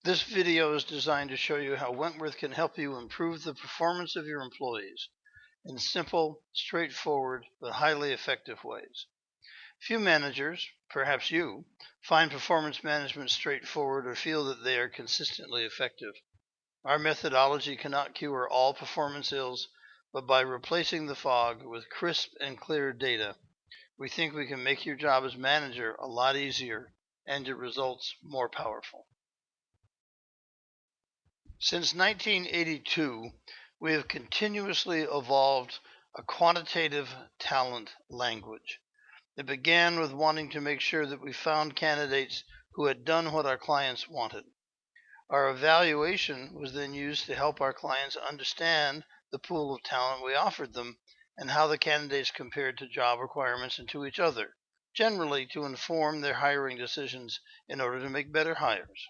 This video is designed to show you how Wentworth can help you improve the performance of your employees in simple, straightforward, but highly effective ways. Few managers, perhaps you, find performance management straightforward or feel that they are consistently effective. Our methodology cannot cure all performance ills, but by replacing the fog with crisp and clear data, we think we can make your job as manager a lot easier and your results more powerful. Since 1982, we have continuously evolved a quantitative talent language. It began with wanting to make sure that we found candidates who had done what our clients wanted. Our evaluation was then used to help our clients understand the pool of talent we offered them and how the candidates compared to job requirements and to each other, generally to inform their hiring decisions in order to make better hires.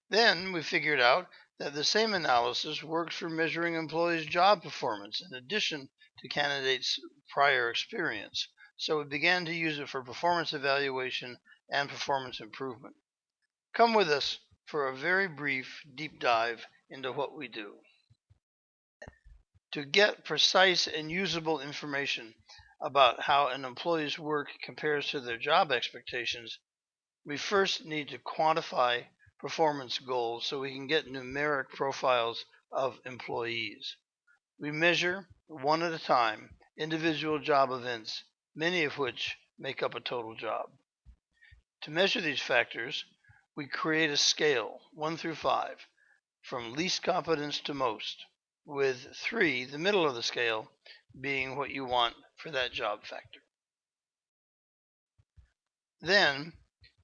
Then we figured out that the same analysis works for measuring employees' job performance in addition to candidates' prior experience, so we began to use it for performance evaluation and performance improvement. Come with us for a very brief deep dive into what we do. To get precise and usable information about how an employee's work compares to their job expectations, we first need to quantify performance goals so we can get numeric profiles of employees. We measure, one at a time, individual job events, many of which make up a total job. To measure these factors, we create a scale, 1 through 5, from least competence to most, with 3, the middle of the scale, being what you want for that job factor. Then,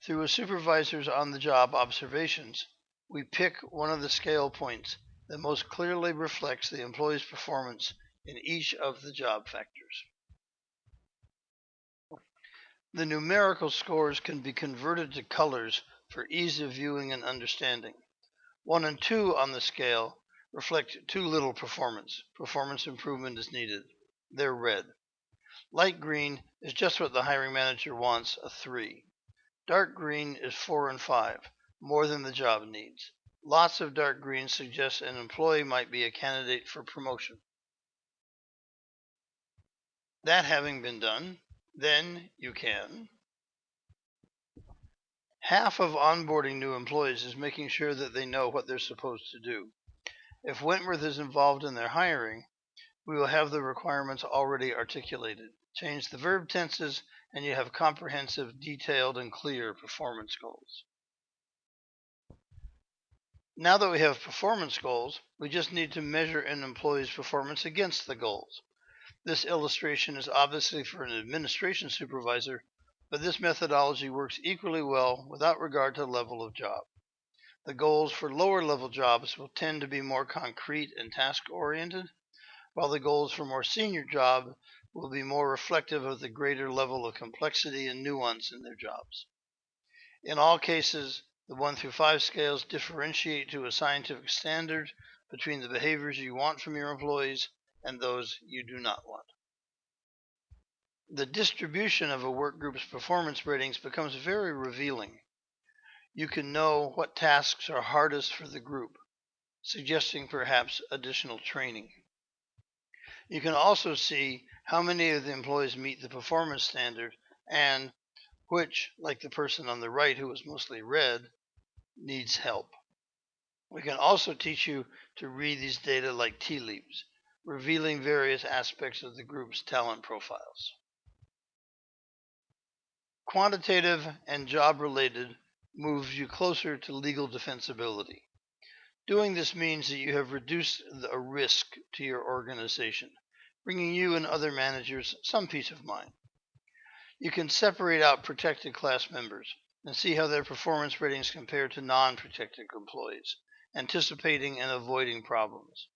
through a supervisor's on-the-job observations, we pick one of the scale points that most clearly reflects the employee's performance in each of the job factors. The numerical scores can be converted to colors for ease of viewing and understanding. 1 and 2 on the scale reflect too little performance. Performance improvement is needed. They're red. Light green is just what the hiring manager wants, a 3. Dark green is 4 and 5, more than the job needs. Lots of dark green suggests an employee might be a candidate for promotion. That having been done, then you can. Half of onboarding new employees is making sure that they know what they're supposed to do. If Wentworth is involved in their hiring, we will have the requirements already articulated. Change the verb tenses, and you have comprehensive, detailed, and clear performance goals. Now that we have performance goals, we just need to measure an employee's performance against the goals. This illustration is obviously for an administration supervisor, but this methodology works equally well without regard to level of job. The goals for lower-level jobs will tend to be more concrete and task-oriented, while the goals for more senior jobs will be more reflective of the greater level of complexity and nuance in their jobs. In all cases, the 1 through 5 scales differentiate to a scientific standard between the behaviors you want from your employees and those you do not want. The distribution of a work group's performance ratings becomes very revealing. You can know what tasks are hardest for the group, suggesting perhaps additional training. You can also see how many of the employees meet the performance standard and which, like the person on the right who was mostly red, needs help. We can also teach you to read these data like tea leaves, revealing various aspects of the group's talent profiles. Quantitative and job-related moves you closer to legal defensibility. Doing this means that you have reduced a risk to your organization, bringing you and other managers some peace of mind. You can separate out protected class members and see how their performance ratings compare to non-protected employees, anticipating and avoiding problems.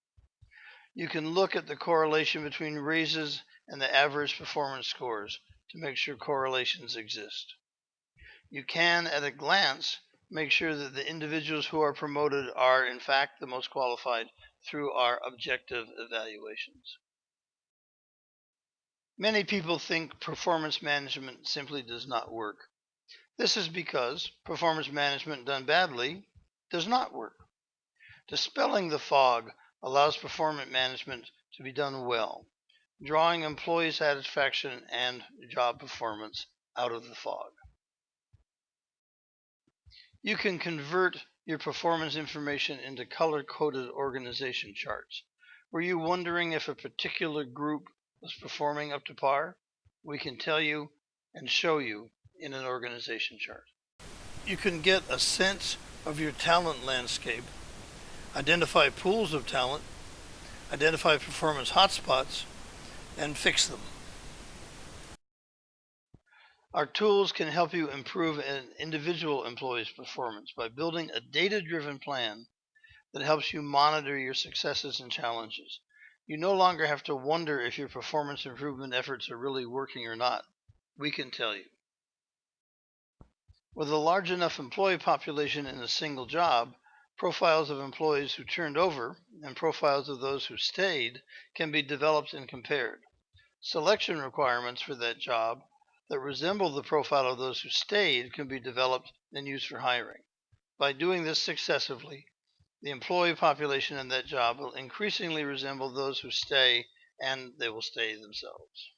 You can look at the correlation between raises and the average performance scores to make sure correlations exist. You can, at a glance, make sure that the individuals who are promoted are, in fact, the most qualified through our objective evaluations. Many people think performance management simply does not work. This is because performance management done badly does not work. Dispelling the fog allows performance management to be done well, drawing employee satisfaction and job performance out of the fog. You can convert your performance information into color-coded organization charts. Were you wondering if a particular group was performing up to par? We can tell you and show you in an organization chart. You can get a sense of your talent landscape, identify pools of talent, identify performance hotspots, and fix them. Our tools can help you improve an individual employee's performance by building a data-driven plan that helps you monitor your successes and challenges. You no longer have to wonder if your performance improvement efforts are really working or not. We can tell you. With a large enough employee population in a single job, profiles of employees who turned over and profiles of those who stayed can be developed and compared. Selection requirements for that job that resemble the profile of those who stayed can be developed and used for hiring. By doing this successively, the employee population in that job will increasingly resemble those who stay, and they will stay themselves.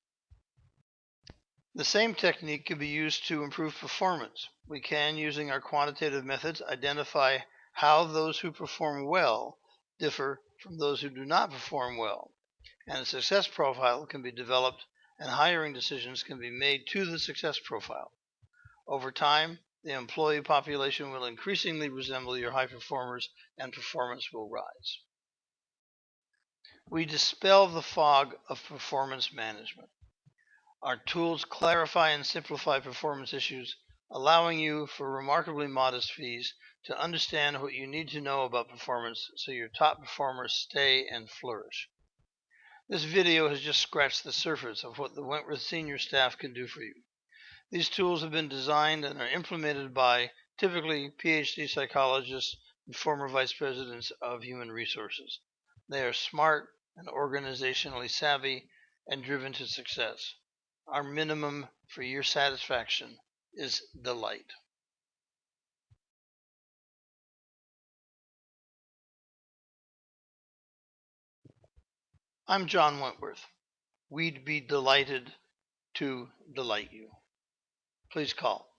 The same technique can be used to improve performance. We can, using our quantitative methods, identify how those who perform well differ from those who do not perform well, and a success profile can be developed and hiring decisions can be made to the success profile. Over time, the employee population will increasingly resemble your high performers and performance will rise. We dispel the fog of performance management. Our tools clarify and simplify performance issues, allowing you, for remarkably modest fees, to understand what you need to know about performance so your top performers stay and flourish. This video has just scratched the surface of what the Wentworth senior staff can do for you. These tools have been designed and are implemented by typically PhD psychologists and former vice presidents of human resources. They are smart and organizationally savvy and driven to success. Our minimum for your satisfaction is delight. I'm John Wentworth. We'd be delighted to delight you. Please call